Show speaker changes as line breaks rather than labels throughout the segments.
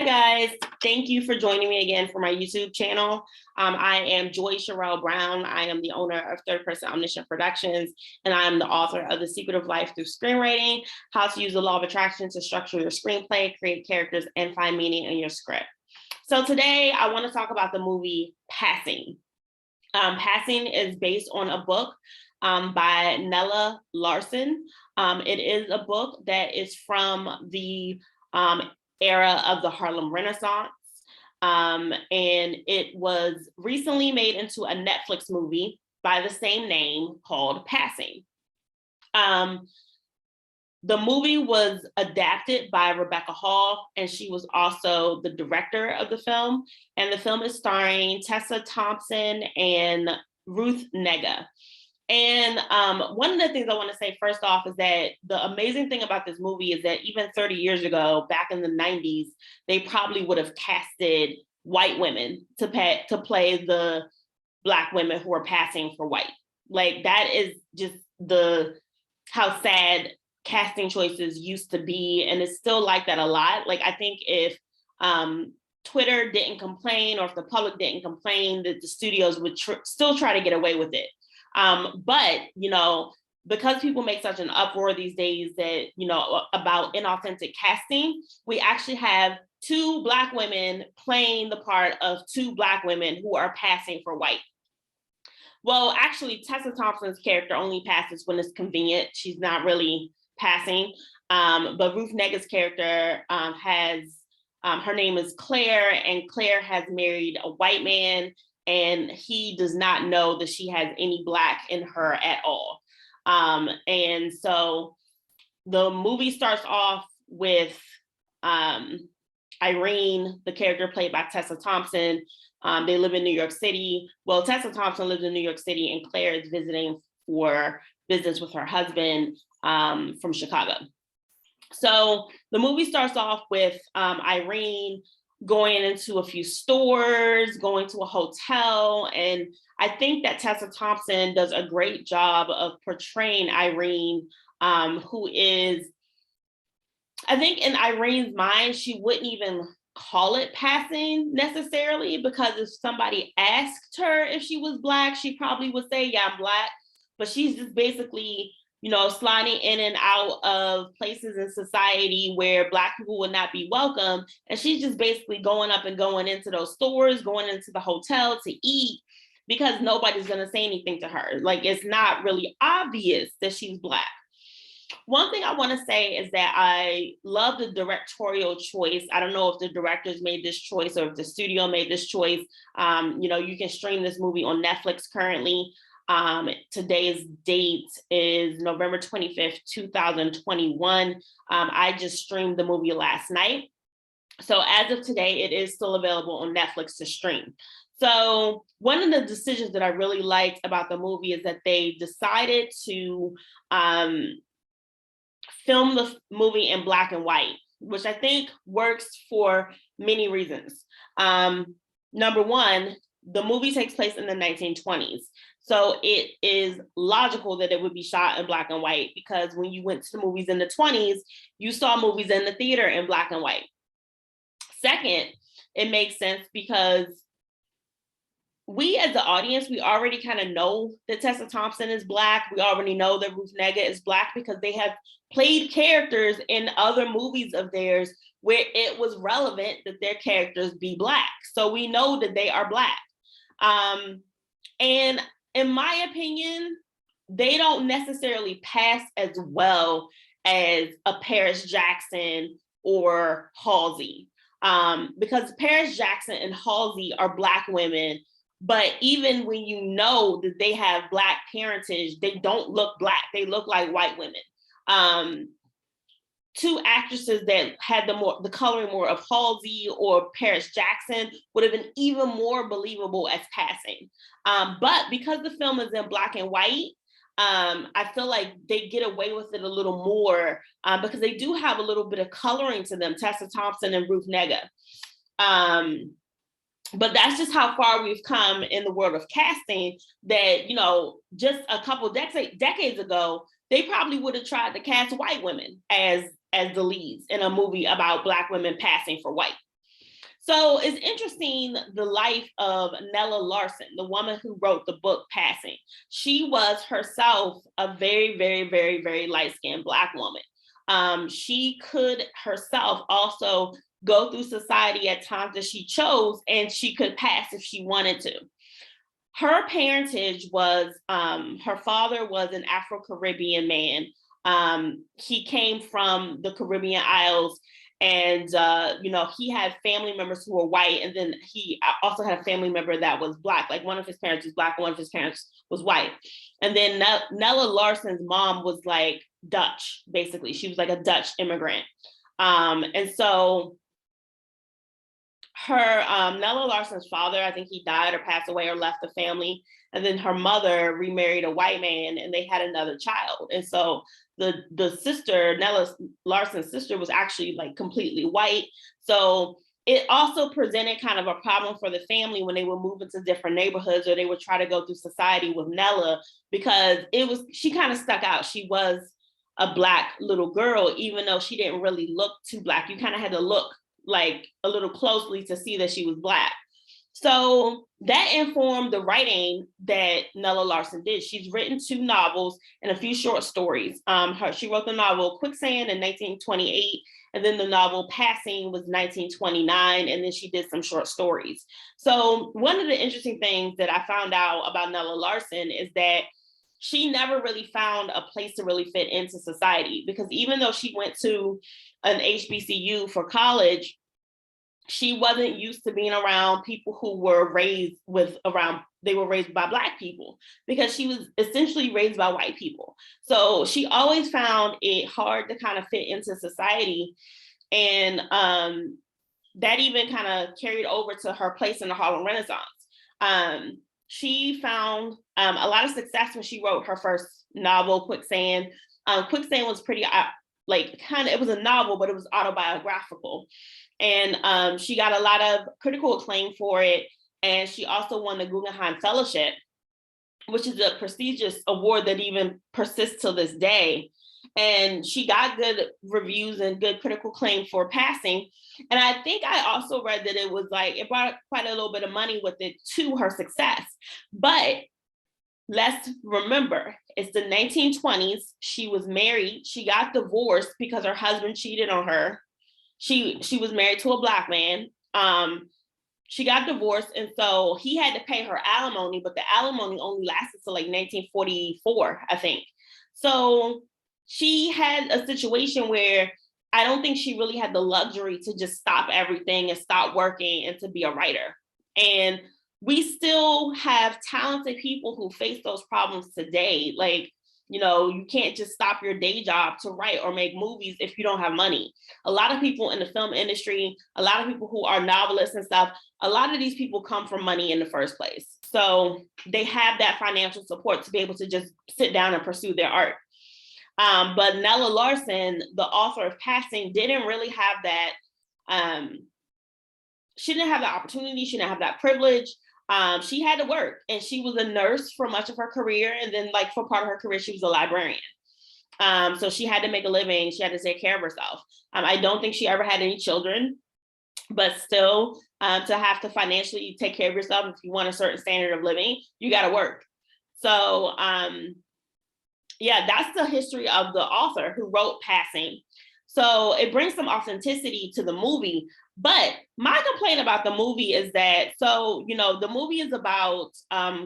Guys, thank you for joining me again for my YouTube channel. I am Cheriel Brown. I am the owner of Third Person Omniscient Productions, and I am the author of The Secret of Life Through Screenwriting, How to Use the Law of Attraction to Structure Your Screenplay, Create Characters, and Find Meaning in Your Script. So today I want to talk about the movie Passing. Passing is based on a book by Nella Larson. It is a book that is from the era of the Harlem Renaissance. And it was recently made into a Netflix movie by the same name called Passing. The movie was adapted by Rebecca Hall, and she was also the director of the film. And the film is starring Tessa, Thompson, and Ruth Negga. And one of the things I want to say first off is that the amazing thing about this movie is that even 30 years ago, back in the 90s, they probably would have casted white women to play the Black women who are passing for white. Like, that is just how sad casting choices used to be. And it's still like that a lot. Like, I think if Twitter didn't complain, or if the public didn't complain, that the studios would still try to get away with it. But, because people make such an uproar these days that, about inauthentic casting, we actually have two Black women playing the part of two Black women who are passing for white. Well, actually, Tessa Thompson's character only passes when it's convenient. She's not really passing. But Ruth Negga's character her name is Claire, and Claire has married a white man, and he does not know that she has any Black in her at all. And so the movie starts off with Irene, the character played by Tessa Thompson. They live in New York City. Well, Tessa Thompson lives in New York City, and Claire is visiting for business with her husband from Chicago. So the movie starts off with Irene going into a few stores, going to a hotel. And I think that Tessa Thompson does a great job of portraying Irene, who is, I think in Irene's mind, she wouldn't even call it passing necessarily, because if somebody asked her if she was Black, she probably would say, yeah, I'm Black. But she's just basically, sliding in and out of places in society where Black people would not be welcome. And she's just basically going up and going into those stores, going into the hotel to eat, because nobody's going to say anything to her. Like, it's not really obvious that she's Black. One thing I want to say is that I love the directorial choice. I don't know if the directors made this choice or if the studio made this choice. You can stream this movie on Netflix currently. Today's date is November 25th, 2021. I just streamed the movie last night. So as of today, it is still available on Netflix to stream. So one of the decisions that I really liked about the movie is that they decided to film the movie in Black and white, which I think works for many reasons. Number one, the movie takes place in the 1920s. So it is logical that it would be shot in Black and white, because when you went to the movies in the 20s, you saw movies in the theater in Black and white. Second, it makes sense because we as the audience, we already kind of know that Tessa Thompson is Black. We already know that Ruth Negga is Black because they have played characters in other movies of theirs where it was relevant that their characters be Black. So we know that they are Black. And in my opinion, they don't necessarily pass as well as a Paris Jackson or Halsey, because Paris Jackson and Halsey are Black women, but even when you know that they have Black parentage, they don't look Black. They look like white women. Two actresses that had the coloring more of Halsey or Paris Jackson would have been even more believable as passing. But because the film is in Black and white, I feel like they get away with it a little more because they do have a little bit of coloring to them, Tessa Thompson and Ruth Negga. But that's just how far we've come in the world of casting, that, just a couple decades ago, they probably would have tried to cast white women as the leads in a movie about Black women passing for white. So it's interesting, the life of Nella Larson, the woman who wrote the book Passing. She was herself a very, very, very, very light-skinned Black woman. She could herself also go through society at times that she chose, and she could pass if she wanted to. Her parentage was, her father was an Afro-Caribbean man. He came from the Caribbean Isles, and he had family members who were white, and then he also had a family member that was Black. Like, one of his parents was Black and one of his parents was white. And then Nella Larson's mom was like Dutch, basically. She was like a Dutch immigrant. And so her, Nella Larson's father, I think he died or passed away or left the family. And then her mother remarried a white man, and they had another child. And so the sister, Nella Larson's sister, was actually like completely white. So it also presented kind of a problem for the family when they would move into different neighborhoods, or they would try to go through society with Nella, because she kind of stuck out. She was a Black little girl, even though she didn't really look too Black. You kind of had to look like a little closely to see that she was Black. So that informed the writing that Nella Larson did. She's written 2 novels and a few short stories. She wrote the novel Quicksand in 1928, and then the novel Passing was 1929, and then she did some short stories. So one of the interesting things that I found out about Nella Larson is that she never really found a place to really fit into society, because even though she went to an HBCU for college, she wasn't used to being around people who were raised they were raised by Black people, because she was essentially raised by white people. So she always found it hard to kind of fit into society. And that even kind of carried over to her place in the Harlem Renaissance. She found a lot of success when she wrote her first novel, Quicksand. Quicksand was pretty, it was a novel, but it was autobiographical. And she got a lot of critical acclaim for it. And she also won the Guggenheim Fellowship, which is a prestigious award that even persists till this day. And she got good reviews and good critical acclaim for Passing. And I think I also read that it brought quite a little bit of money with it to her success. But let's remember, it's the 1920s. She was married. She got divorced because her husband cheated on her. She was married to a Black man. She got divorced, and so he had to pay her alimony, but the alimony only lasted till like 1944, I think. So she had a situation where I don't think she really had the luxury to just stop everything and stop working and to be a writer. And we still have talented people who face those problems today. Like, you can't just stop your day job to write or make movies if you don't have money. A lot of people in the film industry, a lot of people who are novelists and stuff, a lot of these people come from money in the first place. So they have that financial support to be able to just sit down and pursue their art. But Nella Larson, the author of Passing, didn't really have that. She didn't have the opportunity. She didn't have that privilege. She had to work, and she was a nurse for much of her career. And then for part of her career, she was a librarian. So she had to make a living. She had to take care of herself. I don't think she ever had any children, but still to have to financially take care of yourself, if you want a certain standard of living, you got to work. So that's the history of the author who wrote Passing. So it brings some authenticity to the movie. But my complaint about the movie is that, the movie is about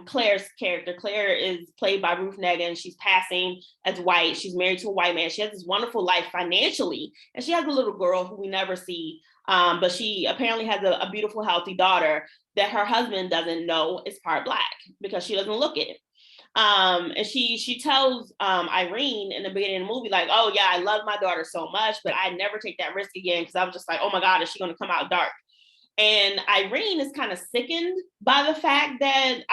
Claire's character. Claire is played by Ruth Negga. She's passing as white. She's married to a white man. She has this wonderful life financially. And she has a little girl who we never see. But she apparently has a beautiful, healthy daughter that her husband doesn't know is part Black, because she doesn't look it. And she tells Irene in the beginning of the movie, like, oh yeah, I love my daughter so much, but I'd never take that risk again, because I was just like, oh my God, is she going to come out dark? And Irene is kind of sickened by the fact that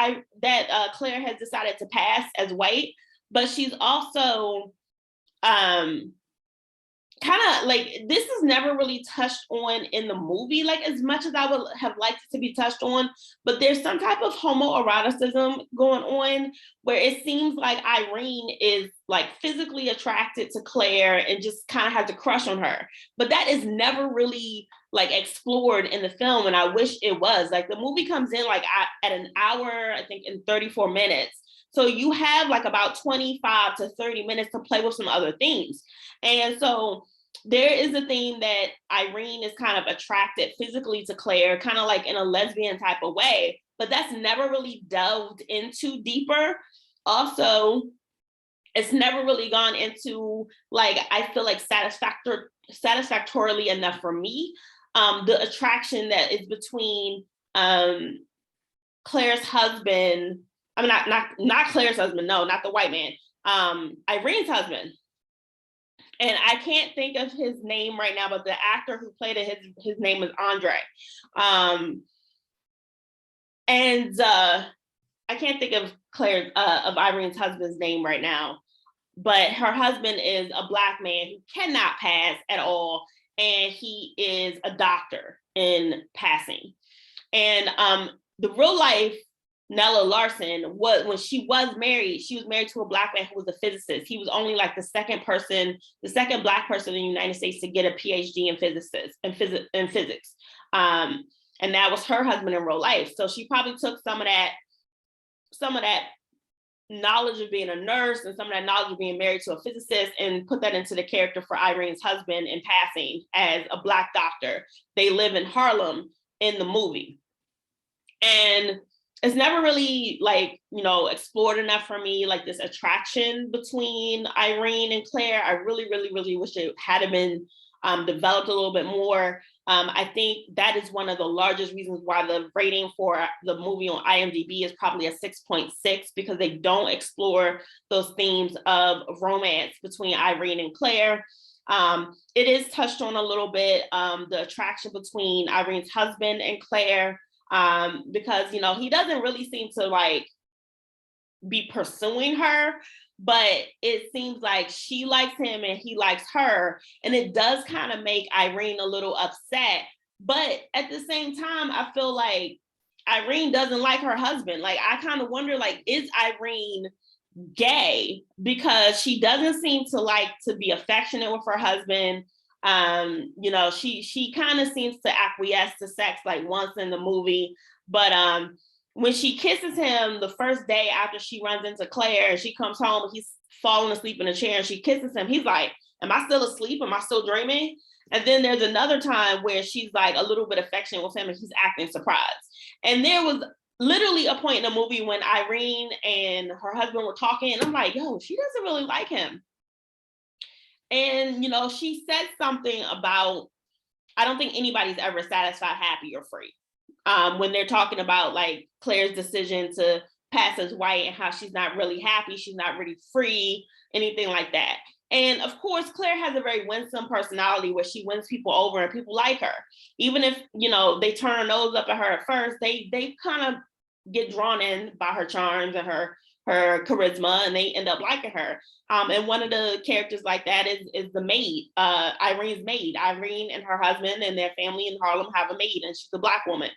Claire has decided to pass as white, but she's also kind of like, this is never really touched on in the movie, like as much as I would have liked it to be touched on, but there's some type of homoeroticism going on where it seems like Irene is like physically attracted to Claire and just kind of has a crush on her. But that is never really like explored in the film. And I wish it was. Like the movie comes in like at an hour, I think in 34 minutes. So you have like about 25 to 30 minutes to play with some other themes. And so there is a theme that Irene is kind of attracted physically to Claire, kind of like in a lesbian type of way, but that's never really delved into deeper. Also, it's never really gone into, like, I feel like satisfactorily enough for me, the attraction that is between Claire's husband. I mean, not Claire's husband, no, not the white man, Irene's husband. And I can't think of his name right now, but the actor who played it, his name is Andre. I can't think of of Irene's husband's name right now, but her husband is a Black man who cannot pass at all, and he is a doctor in passing. And the real life Nella Larson when she was married to a Black man who was a physicist. He was only like the second Black person in the United States to get a PhD in physics. And that was her husband in real life. So she probably took some of that knowledge of being a nurse and some of that knowledge of being married to a physicist and put that into the character for Irene's husband in passing as a Black doctor. They live in Harlem in the movie. And it's never really like, explored enough for me, like this attraction between Irene and Claire. I really, really, really wish it had been developed a little bit more. I think that is one of the largest reasons why the rating for the movie on IMDb is probably a 6.6, because they don't explore those themes of romance between Irene and Claire. It is touched on a little bit, the attraction between Irene's husband and Claire. Because, he doesn't really seem to like be pursuing her, but it seems like she likes him and he likes her. And it does kind of make Irene a little upset. But at the same time, I feel like Irene doesn't like her husband. Like, I kind of wonder, like, is Irene gay? Because she doesn't seem to like to be affectionate with her husband. She kind of seems to acquiesce to sex like once in the movie, but when she kisses him the first day after she runs into Claire and she comes home and he's falling asleep in a chair and she kisses him, he's like, am I still asleep? Am I still dreaming? And then there's another time where she's like a little bit affectionate with him and he's acting surprised. And there was literally a point in the movie when Irene and her husband were talking and I'm like, yo, she doesn't really like him. And, she said something about, I don't think anybody's ever satisfied, happy, or free. When they're talking about like Claire's decision to pass as white and how she's not really happy, she's not really free, anything like that. And of course, Claire has a very winsome personality where she wins people over and people like her. Even if, they turn their nose up at her at first, they kind of get drawn in by her charms and her charisma, and they end up liking her. And one of the characters like that is the maid, Irene's maid. Irene and her husband and their family in Harlem have a maid, and she's a Black woman.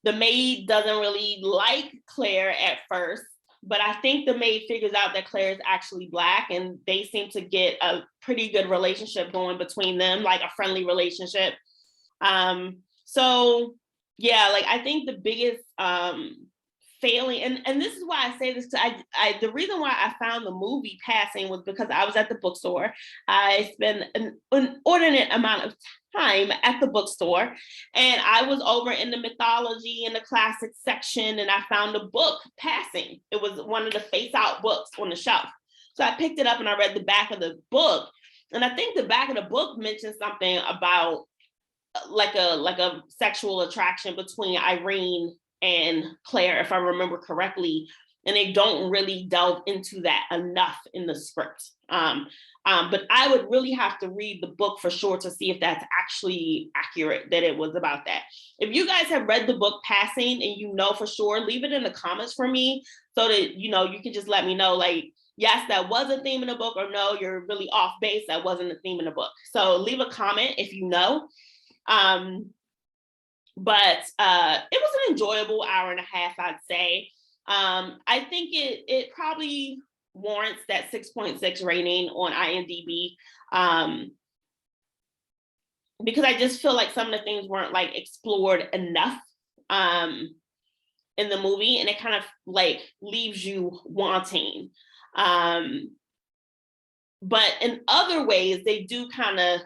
The maid doesn't really like Claire at first, but I think the maid figures out that Claire is actually Black, and they seem to get a pretty good relationship going between them, like a friendly relationship. So yeah, like I think the biggest failing, and this is why I say this, the reason why I found the movie passing was because I was at the bookstore. I spent an inordinate amount of time at the bookstore, and I was over in the mythology and the classics section, and I found a book passing. It was one of the face-out books on the shelf. So I picked it up and I read the back of the book, and I think the back of the book mentioned something about like a sexual attraction between Irene and Claire, if I remember correctly, and they don't really delve into that enough in the script. But I would really have to read the book for sure to see if that's actually accurate, that it was about that. If you guys have read the book Passing and for sure, leave it in the comments for me so that, you can just let me know, like, yes, that was a theme in the book, or no, you're really off base, that wasn't a theme in the book. So leave a comment if you know. But it was an enjoyable hour and a half, I'd say. I think it probably warrants that 6.6 rating on IMDb, because I just feel like some of the things weren't like explored enough in the movie, and it kind of like leaves you wanting. But in other ways, they do kind of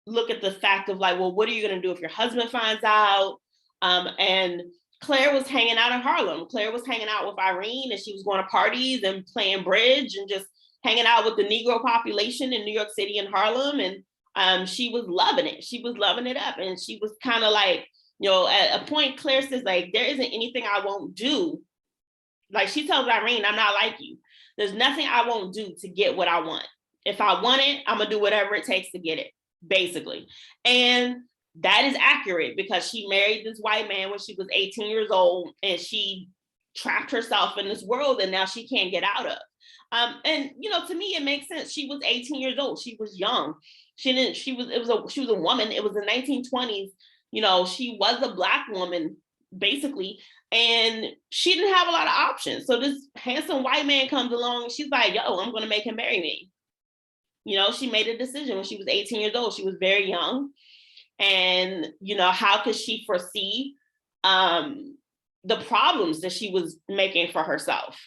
look at the fact of like, well, what are you going to do if your husband finds out? And Claire was hanging out in Harlem. Claire was hanging out with Irene, and she was going to parties and playing bridge and just hanging out with the Negro population in New York City and Harlem. And she was loving it. She was loving it up. And she was kind of like, you know, at a point, Claire says, like, there isn't anything I won't do. Like, she tells Irene, I'm not like you. There's nothing I won't do to get what I want. If I want it, I'm going to do whatever it takes to get it, basically. And that is accurate, because she married this white man when she was 18 years old, and she trapped herself in this world, and now she can't get out of. And, you know, to me, it makes sense. She was 18 years old. She was young. She was a woman. It was the 1920s. You know, she was a Black woman, basically, and she didn't have a lot of options. So this handsome white man comes along, and she's like, yo, I'm going to make him marry me. You know, she made a decision when she was 18 years old. She was very young. And, you know, how could she foresee the problems that she was making for herself?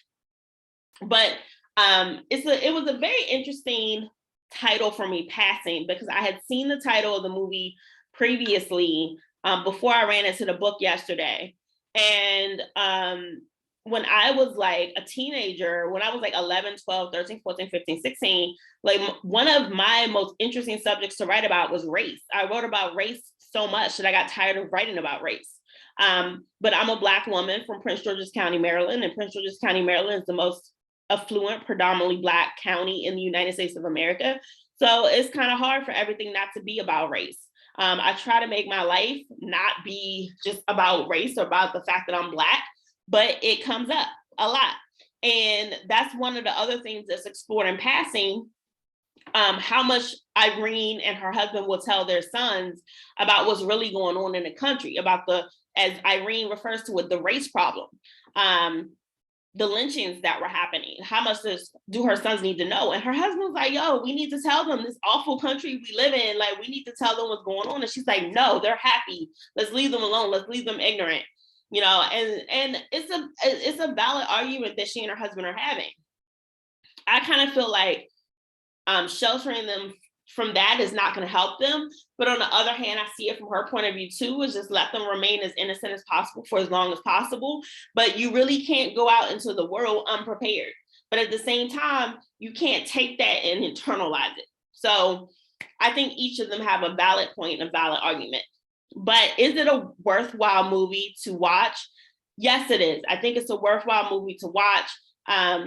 But it was a very interesting title for me, Passing, because I had seen the title of the movie previously, before I ran into the book yesterday. And when I was like a teenager, when I was like 11, 12, 13, 14, 15, 16, like one of my most interesting subjects to write about was race. I wrote about race so much that I got tired of writing about race. But I'm a Black woman from Prince George's County, Maryland, and Prince George's County, Maryland is the most affluent, predominantly Black county in the United States of America. So it's kind of hard for everything not to be about race. I try to make my life not be just about race or about the fact that I'm Black, but it comes up a lot. And that's one of the other things that's explored in passing, how much Irene and her husband will tell their sons about what's really going on in the country, about the, as Irene refers to it, the race problem, the lynchings that were happening. How much do her sons need to know? And her husband's like, yo, we need to tell them this awful country we live in. Like, we need to tell them what's going on. And she's like, no, they're happy. Let's leave them alone. Let's leave them ignorant. You know, and it's a valid argument that she and her husband are having. I kind of feel like sheltering them from that is not going to help them. But on the other hand, I see it from her point of view too, is just let them remain as innocent as possible for as long as possible. But you really can't go out into the world unprepared. But at the same time, you can't take that and internalize it. So I think each of them have a valid point and a valid argument. But is it a worthwhile movie to watch? Yes, it is. I think it's a worthwhile movie to watch.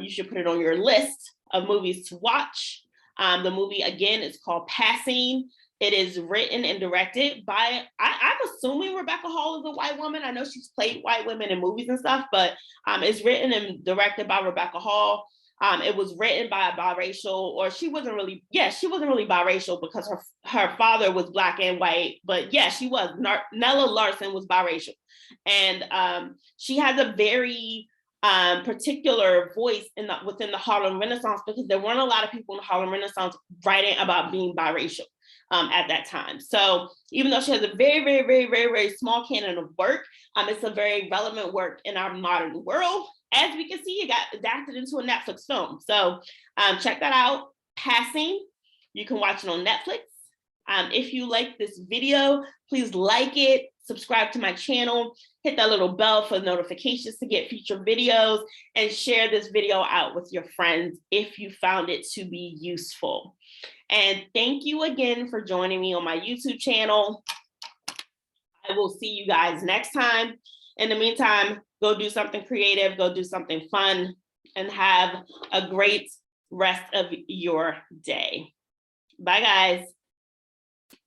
You should put it on your list of movies to watch. The movie, again, is called Passing. It is written and directed by, I'm assuming Rebecca Hall is a white woman. I know she's played white women in movies and stuff, but it's written and directed by Rebecca Hall. It was written by a biracial, or she wasn't really biracial, because her father was Black and white, but yeah, she was. Nella Larson was biracial. And she has a very particular voice within the Harlem Renaissance, because there weren't a lot of people in the Harlem Renaissance writing about being biracial at that time. So even though she has a very, very, very, very, very small canon of work, it's a very relevant work in our modern world. As we can see, it got adapted into a Netflix film. So check that out, Passing. You can watch it on Netflix. If you like this video, please like it, subscribe to my channel, hit that little bell for notifications to get future videos, and share this video out with your friends if you found it to be useful. And thank you again for joining me on my YouTube channel. I will see you guys next time. In the meantime, go do something creative, go do something fun, and have a great rest of your day. Bye, guys.